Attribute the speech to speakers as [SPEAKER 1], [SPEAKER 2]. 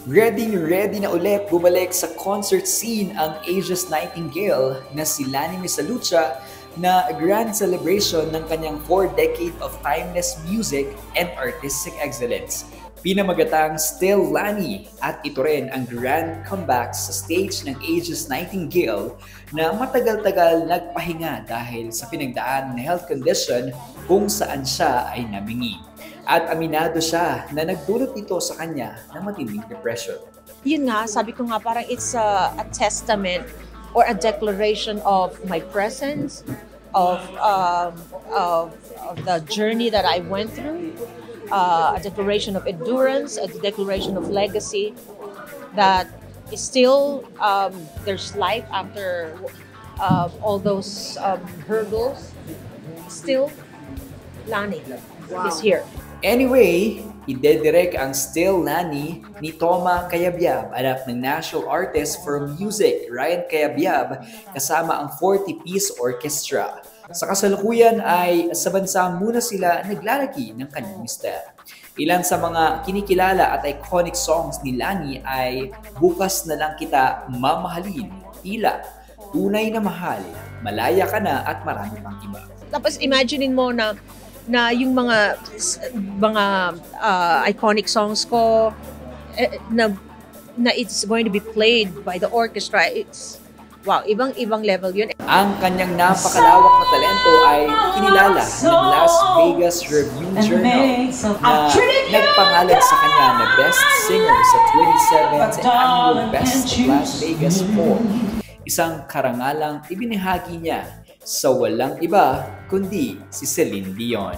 [SPEAKER 1] Ready na ulit bumalik sa concert scene ang Asia's Nightingale na si Lani Misalucha na grand celebration ng kanyang 4 decade of timeless music and artistic excellence. Pinamagatang Still Lani at ito rin ang grand comeback sa stage ng Asia's Nightingale na matagal-tagal nagpahinga dahil sa pinagdaan na health condition kung saan siya ay namingi. At aminado siya na nagdulot ito sa kanya ng matinding depression.
[SPEAKER 2] Yun nga, sabi ko nga parang it's a testament or a declaration of my presence, of the journey that I went through, a declaration of endurance, a declaration of legacy that is still, there's life after all those hurdles. Still, Lani is here.
[SPEAKER 1] Anyway, idedirect ang Still Lani ni Toma Cayabyab, anak ng National Artist for Music Ryan Cayabyab, kasama ang 40-piece orchestra. Sa kasalukuyan ay sa bansa muna sila naglalaki ng kanyang mister. Ilan sa mga kinikilala at iconic songs ni Lani ay Bukas na lang kita mamahalin, Tila, Tunay na mahal, Malaya ka na at marami pang iba.
[SPEAKER 2] Tapos imaginein mo na yung mga iconic songs ko na it's going to be played by the orchestra. It's wow, ibang level yun.
[SPEAKER 1] Ang kanyang napakalawak na talento ay kinilala ng Las Vegas Review Journal na nagpangalan sa kanya na Best Singer sa 27th Annual Best of Las Vegas Poll. Isang karangalang ibinahagi niya sa walang iba kundi si Celine Dion.